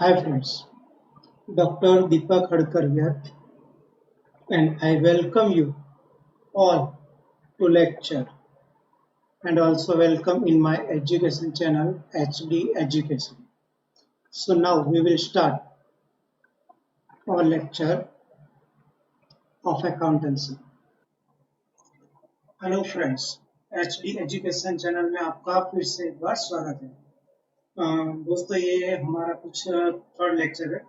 Hi friends, Dr. Deepak Khadkar here, and I welcome you all to lecture and also welcome in my education channel HD Education. So now we will start our lecture of accountancy. Hello friends, HD Education channel में आपका फिर से एक बार स्वागत है। दोस्तों ये हमारा कुछ थर्ड लेक्चर है।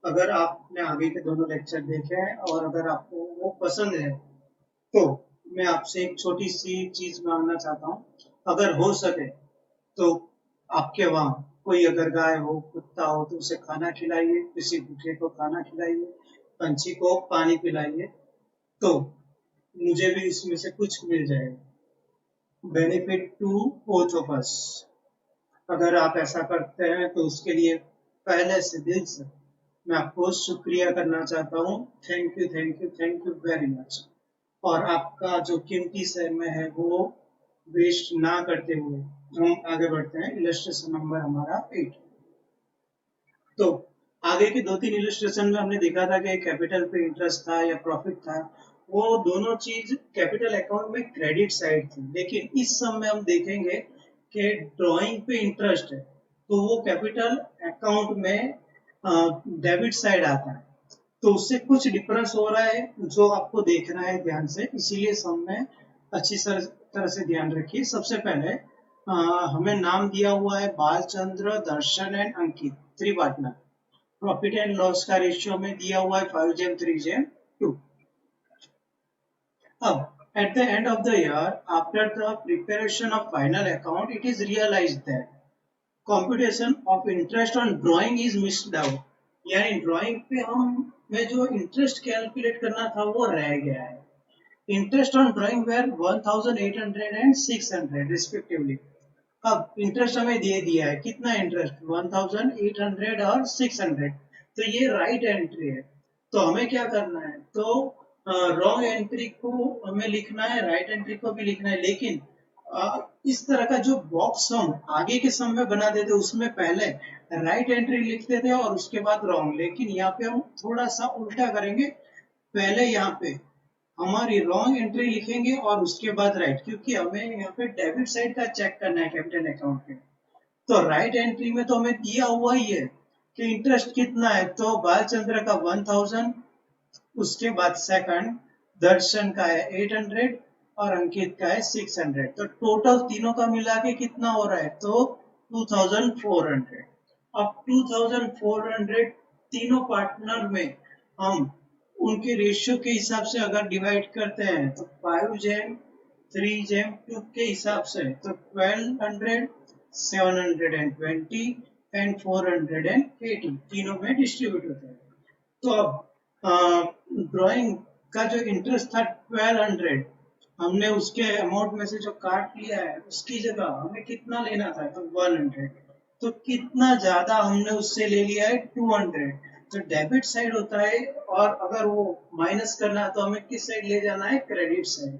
अगर आपने आगे के दोनों लेक्चर देखे हैं और अगर आपको वो पसंद है तो मैं आपसे एक छोटी सी चीज मांगना चाहता हूँ। अगर हो सके तो आपके वहाँ कोई अगर गाय हो, कुत्ता हो तो उसे खाना खिलाइए, किसी भूखे को खाना खिलाइए, पंछी को पानी पिलाइए, तो मुझे भी इसमें से कुछ मिल जाएगा। Benefit to both of us. अगर आप ऐसा करते हैं तो उसके लिए पहले से दिल से मैं आपको शुक्रिया करना चाहता हूँ। Thank you, thank you, thank you very much. और आपका जो कीमती समय है वो वेस्ट ना करते हुए हम आगे बढ़ते हैं। इलस्ट्रेशन नंबर हमारा 8। तो आगे के 2-3 इलस्ट्रेशन में हमने देखा था कि कैपिटल पे इंटरेस्ट था या प्रॉफिट था, वो दोनों चीज कैपिटल अकाउंट में क्रेडिट साइड थी। लेकिन इस सब में हम देखेंगे कि ड्राइंग पे इंटरेस्ट है तो वो कैपिटल अकाउंट में डेबिट साइड आता है, तो उससे कुछ डिफरेंस हो रहा है जो आपको देखना है ध्यान से। इसीलिए सब में अच्छी तरह से ध्यान रखिए। सबसे पहले हमें नाम दिया हुआ है Balchandra, Darshan and Ankit, 3 partner. Profit and loss का रेशियो में दिया हुआ है 5:3:2। अब at the end of the year, after the preparation of final account, it is realized that computation of interest on drawing is missed out. यानी ड्राइंग पे हम में जो इंटरेस्ट कैलकुलेट करना था वो रह गया है। Interest on drawing were 1800 and 600 respectively. अब इंटरेस्ट हमें दे दिया है, कितना इंटरेस्ट, 1800 और 600। तो ये राइट एंट्री है, तो हमें क्या करना है, तो रॉन्ग एंट्री को हमें लिखना है, राइट एंट्री को भी लिखना है। लेकिन इस तरह का जो बॉक्स हम आगे के सम में बना देते उसमें पहले राइट एंट्री लिखते थे और उसके बाद रॉन्ग। लेकिन यहाँ पे हम थोड़ा सा उल्टा करेंगे, पहले यहाँ पे हमारी रॉन्ग एंट्री लिखेंगे और उसके बाद राइट, क्योंकि हमें यहाँ पे डेबिट साइड का चेक करना है कैपिटल अकाउंट पे। तो राइट एंट्री में तो हमें दिया हुआ ही है कि इंटरेस्ट कितना है, तो बालचंद्र का 1000, उसके बाद सेकंड दर्शन का है 800 और अंकित का है 600। तो टोटल तीनों का मिला के कितना हो रहा है, तो 2400। अब 2400 तीनों पार्टनर में हम उनके रेशियो के हिसाब से अगर डिवाइड करते हैं तो 5:3:2 के हिसाब से तो 1200, 720 एंड 480 तीनों में डिस्ट्रीब्यूट होता है। तो अब ड्राइंग का जो इंटरेस्ट था 1200, हमने उसके अमाउंट में से जो काट लिया है उसकी जगह हमें कितना लेना था, तो 100। तो कितना ज्यादा हमने उससे ले लिया है, 200। तो डेबिट साइड होता है और अगर वो माइनस करना है तो हमें किस साइड ले जाना है, क्रेडिट साइड।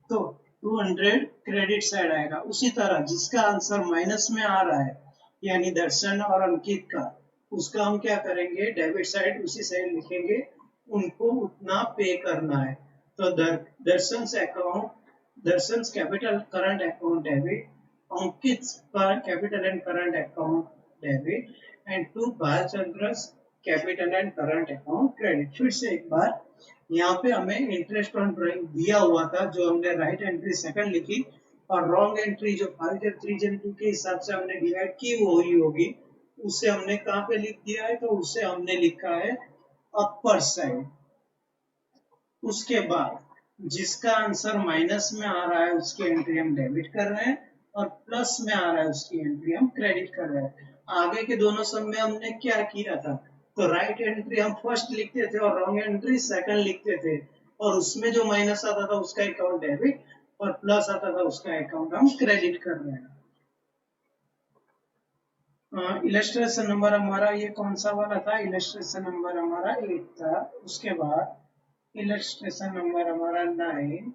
तो 200 क्रेडिट साइड आएगा। उसी तरह जिसका आंसर माइनस में आ रहा है यानी दर्शन और अंकित का, उसका हम क्या करेंगे, डेबिट साइड उसी साइड लिखेंगे, उनको उतना पे करना है। तो Darshan account, Darshan capital current account debit, Ankit capital and current account debit, and to Balchandra capital and current account credit. फिर से एक बार, यहाँ पे हमें इंटरेस्ट ऑन ड्राइंग दिया हुआ था जो हमने राइट एंट्री सेकंड लिखी, और रॉन्ग एंट्री जो 5:3:2 के हिसाब से हमने डिवाइड की वो ही होगी, उसे हमने कहाँ पे लिख दिया है, तो उसे हमने लिखा है अपर साइड। उसके बाद जिसका आंसर माइनस में आ रहा है उसकी एंट्री हम डेबिट कर रहे हैं और प्लस में आ रहा है उसकी एंट्री हम क्रेडिट कर रहे हैं। आगे के दोनों सम में हमने क्या किया था, तो राइट एंट्री हम फर्स्ट लिखते थे और रॉन्ग एंट्री सेकंड लिखते थे, और उसमें जो माइनस आता था उसका अकाउंट डेबिट और प्लस आता था उसका अकाउंट हम क्रेडिट कर रहे हैं। इलस्ट्रेशन नंबर हमारा ये कौन सा वाला था, इलस्ट्रेशन नंबर हमारा 8 था। उसके बाद इलस्ट्रेशन नंबर हमारा 9।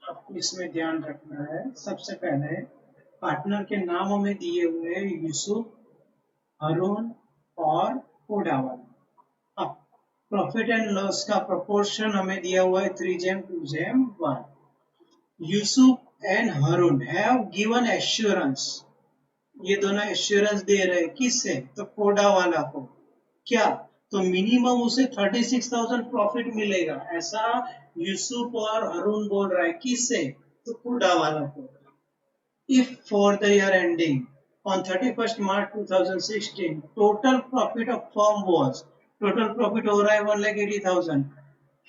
आपको इसमें ध्यान रखना है, सबसे पहले पार्टनर के नाम हमें दिए हुए हैं यूसुफ, अरुण और कोडावाला। अब प्रॉफिट एंड लॉस का प्रोपोर्शन हमें दिया हुआ है 3:2:1। Yusuf and Harun have given assurance, ये दोनों एश्योरेंस दे रहे हैं किससे, तो कोडावाला को। क्या, तो मिनिमम उसे 36,000 प्रॉफिट मिलेगा, ऐसा यूसुफ और हरुण बोल रहा है किससे, तो कोडावाला को। If for the year ending on 31st March 2016, total profit of firm was, total profit हो रहा है 1,80,000,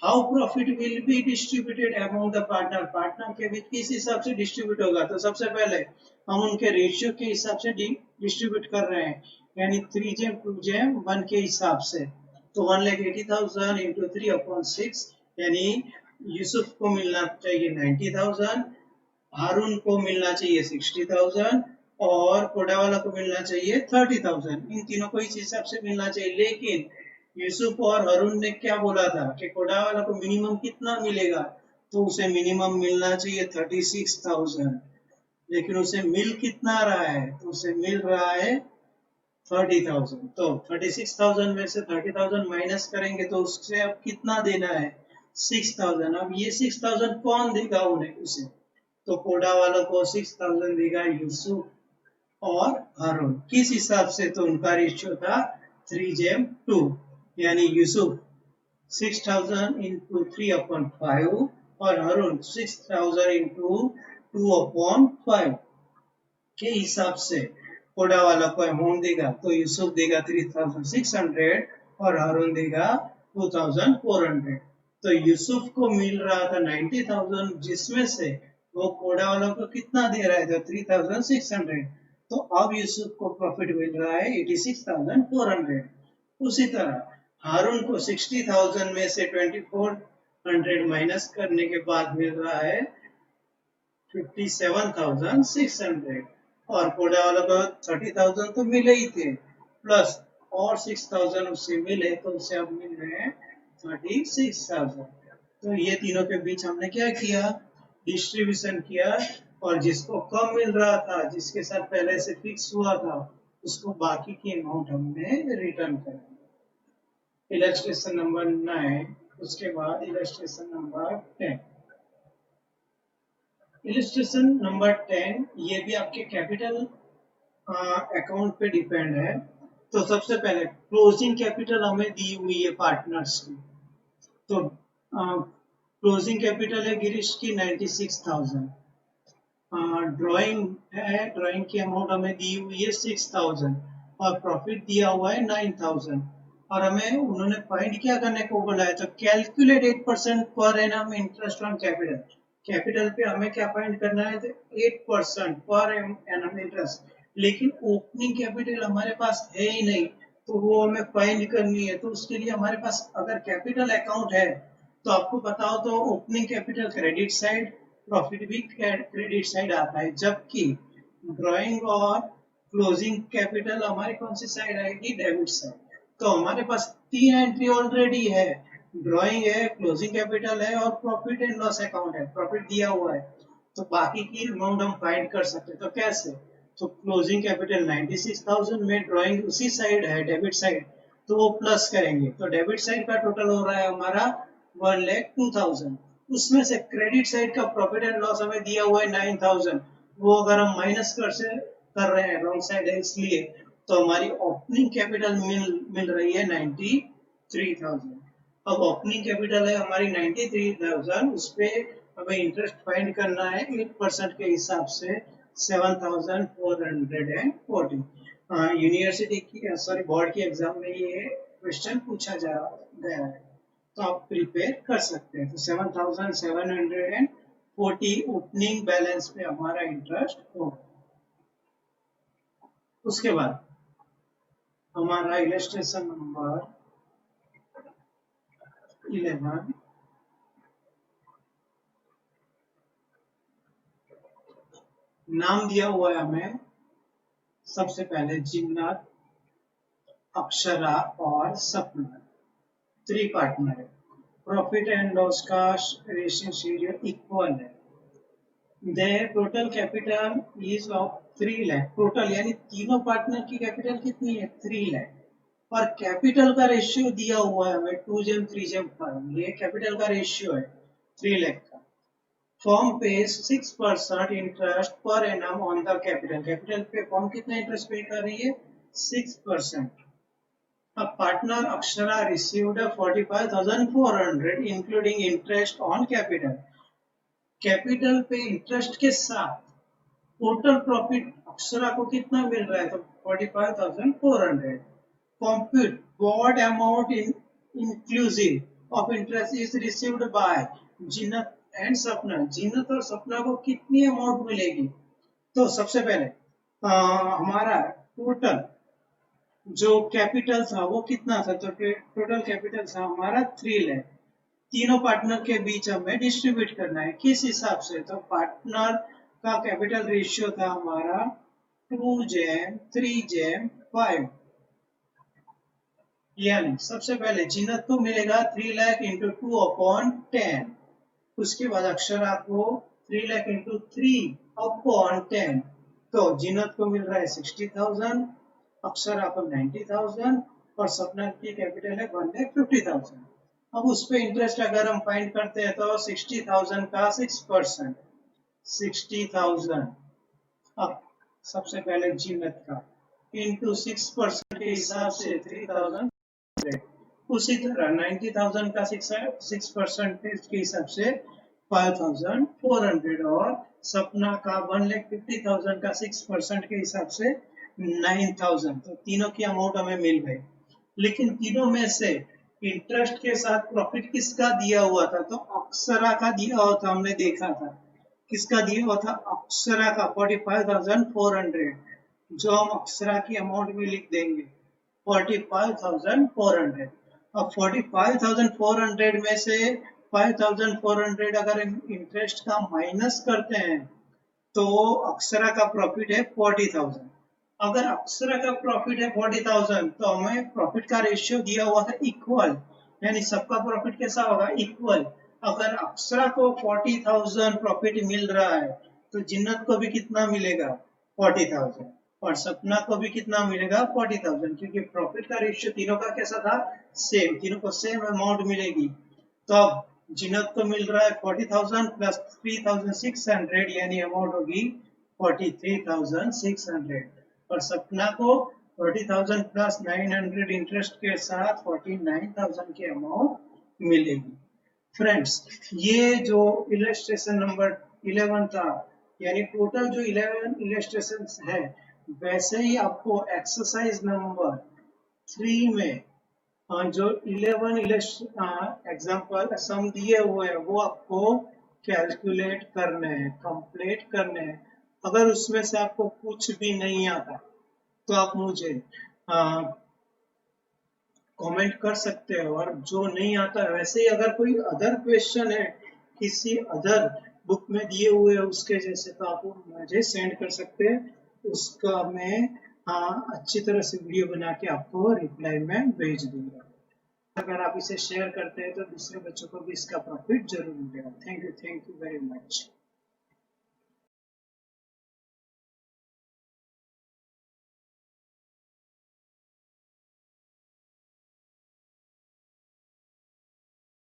how profit will be distributed among the partner, partner के बीच किस हिसाब से डिस्ट्रीब्यूट होगा, तो सबसे पहले हम उनके रेशियो के हिसाब से डिस्ट्रीब्यूट कर रहे हैं, यानी 3:2:1 के हिसाब से। तो 1,80,000 इंटू 3/6, यानी यूसुफ को मिलना चाहिए 90,000, हारून को मिलना चाहिए 60,000 और कोडावाला को मिलना चाहिए 30,000। इन तीनों को इस हिसाब से मिलना चाहिए, लेकिन यूसुफ और हारून ने क्या बोला था कि कोडावाला को मिनिमम कितना मिलेगा, तो उसे मिनिमम मिलना चाहिए 36,000, लेकिन उसे मिल कितना रहा है, तो उसे मिल रहा है 30,000। तो 36,000 में से 30,000 माइनस करेंगे तो उससे अब कितना देना है, 6,000। अब ये 6,000 कौन देगा उन्हें, उसे, तो कोडा वालों को 6,000 देगा यूसुफ और हारून। किस हिसाब से, तो उनका रेशियो था 3:2, यानी यूसुफ 6,000 इंटू 3/5 और हारून 6,000 इंटू 2/5 के हिसाब से कोडा वाला को अमाउंट देगा। तो यूसुफ देगा 3,600 और हारून देगा 2,400। तो यूसुफ को मिल रहा था 90,000, जिसमें से वो कोडा वाला को कितना दे रहा है, तो 3,600। तो अब यूसुफ को प्रॉफिट मिल रहा है 86,400। उसी तरह हारून को 60,000 में से 2,400 माइनस करने के बाद मिल रहा है 57,600 और कोडा वाला को 30,000 तो मिले ही थे, प्लस और 6,000 उससे मिले, तो उससे अब मिल रहे हैं 36,000। तो ये तीनों के बीच हमने क्या किया, डिस्ट्रीब्यूशन किया, और जिसको कम मिल रहा था, जिसके साथ पहले से फिक्स हुआ था, उसको बाकी की अमाउंट हमने रिटर्न कर दी। इलस्ट्रेशन नंबर 9, उसके बाद इलस्ट्रेशन नंबर 10। इलस्ट्रेशन नंबर 10 ये भी आपके कैपिटल अकाउंट पे डिपेंड है। तो सबसे पहले क्लोजिंग कैपिटल हमें दी हुई है पार्टनर्स की। तो क्लोजिंग कैपिटल है गिरीश की 96,000, ड्राइंग है, ड्राइंग की अमाउंट हमें दी हुई है 6,000 और प्रॉफिट दिया हुआ है 9,000। और हमें उन्होंने फाइंड क्या करने को बोला है, तो calculate 8% per annum interest on capital. Capital पे हमें क्या फाइंड करना है, तो 8% पर एनम इंटरेस्ट, लेकिन ओपनिंग कैपिटल हमारे पास है ही नहीं, तो वो हमें फाइंड करनी है। तो उसके लिए हमारे पास अगर कैपिटल अकाउंट है, तो आपको बताओ तो opening capital credit side, profit भी क्रेडिट साइड आता है, जबकि ड्राइंग और क्लोजिंग कैपिटल हमारी कौन सी साइड आएगी, डेबिट साइड। तो हमारे पास 3 एंट्री ऑलरेडी है, ड्राइंग है, क्लोजिंग कैपिटल है और प्रॉफिट एंड लॉस अकाउंट है, प्रॉफिट दिया हुआ है। तो बाकी की अमाउंट हम फाइंड कर सकते हैं। तो कैसे, तो क्लोजिंग कैपिटल 96,000 में ड्राइंग उसी साइड है, डेबिट साइड, तो वो प्लस करेंगे, तो डेबिट साइड का टोटल हो रहा है हमारा 1,02,000। उसमें से क्रेडिट साइड का प्रॉफिट एंड लॉस हमें दिया हुआ है 9,000, वो अगर हम माइनस कर रहे हैं, रॉन्ग साइड है इसलिए, तो हमारी ओपनिंग कैपिटल मिल रही है 93,000। अब ओपनिंग कैपिटल है हमारी 93,000, उस पे हमें इंटरेस्ट फाइंड करना है 8% के हिसाब से 7,440। यूनिवर्सिटी की बोर्ड के एग्जाम में ये क्वेश्चन पूछा गया है, तो आप प्रिपेयर कर सकते हैं। तो 7,740 ओपनिंग बैलेंस पे हमारा इंटरेस्ट होगा। उसके बाद हमारा इलस्ट्रेशन नंबर 11, नाम दिया हुआ है हमें सबसे पहले जिन्नत, अक्षरा और सपना, 3 पार्टनर है। प्रॉफिट एंड लॉस का रेशियो इक्वल है, their total capital is of 3 lakh. Total यानी तीनों पार्टनर की कैपिटल कितनी है? 3 lakh। और कैपिटल का रेशियो दिया हुआ है हमें 2:3:5। ये कैपिटल का रेशियो है 3 lakh का। Firm pays 6% interest per annum on the capital. Capital पे फर्म कितना इंटरेस्ट पे कर रही है? 6%। A partner Akshara received 45,400 including interest on capital. Capital पे इंटरेस्ट के साथ टोटल प्रॉफिट अक्षरा को कितना मिल रहा है? तो 45,400। Compute what amount inclusive of interest is received by Zeenat and सपना। जीनत और सपना को कितनी अमाउंट मिलेगी? तो सबसे पहले हमारा टोटल जो कैपिटल था वो कितना था? तो टोटल कैपिटल था हमारा 3 लाख। तीनों पार्टनर के बीच हमें डिस्ट्रीब्यूट करना है। किस हिसाब से? तो पार्टनर का कैपिटल रेशियो था हमारा 2:3:5। यानी सबसे पहले जीनत को मिलेगा 3 लाख इंटू 2/10। उसके बाद अक्षरा को 3 लाख इंटू 3/10। तो जीनत को मिल रहा है 60,000, अक्षरा को 90,000 और सपना की कैपिटल है 1,50,000। अब उस पे इंटरेस्ट अगर हम फाइंड करते हैं तो 60,000 का 6%, 60,000। अब सबसे पहले जीनत का इंटू 6% के हिसाब से 3,000। उसी तरह 90,000 का 6% के हिसाब से 5,400 और सपना का 1,50,000 का 6% के हिसाब से 9,000। तो तीनों की अमाउंट हमें मिल गई। लेकिन तीनों में से इंटरेस्ट के साथ प्रॉफिट किसका दिया हुआ था? तो अक्षरा का दिया हुआ था, हमने देखा था। किसका दिया हुआ था? अक्षरा का 45,400, जो हम अक्षरा की अमाउंट में लिख देंगे 45,400। अब 45,400 में से 5,400 अगर इंटरेस्ट का माइनस करते हैं तो अक्षरा का प्रॉफिट है 40,000। अगर अक्षरा का प्रॉफिट है 40,000 तो हमें प्रॉफिट का रेशियो दिया हुआ था इक्वल, यानी सबका प्रॉफिट कैसा होगा? इक्वल। अगर अक्षरा को 40,000 प्रॉफिट मिल रहा है तो जिन्नत को भी कितना मिलेगा? 40,000। और सपना को भी कितना मिलेगा? 40,000। क्योंकि प्रॉफिट का रेशियो तीनों का कैसा था? सेम। तीनों को सेम अमाउंट मिलेगी। तो अब जिन्नत को मिल रहा है 40,000 प्लस 3,600 यानी अमाउंट होगी 43,600। और सपना को 40,000 प्लस 900 इंटरेस्ट के साथ 49,000 की अमाउंट मिलेगी। फ्रेंड्स, ये जो इलस्ट्रेशन नंबर 11 था, यानी टोटल जो 11 इलस्ट्रेशंस है, वैसे ही आपको एक्सरसाइज नंबर 3 में जो 11 एग्जाम्पल सम दिए हुए हैं वो आपको कैलकुलेट करने हैं, कंप्लीट करने हैं। अगर उसमें से आपको कुछ भी नहीं आता तो आप मुझे कमेंट कर सकते हो, और जो नहीं आता है वैसे ही अगर कोई अदर क्वेश्चन है किसी अदर बुक में दिए हुए उसके जैसे, तो आप मुझे सेंड कर सकते हैं। उसका मैं अच्छी तरह से वीडियो बना के आपको रिप्लाई में भेज दूंगा। अगर आप इसे शेयर करते हैं तो दूसरे बच्चों को भी इसका प्रॉफिट जरूर मिलेगा। Thank you very much.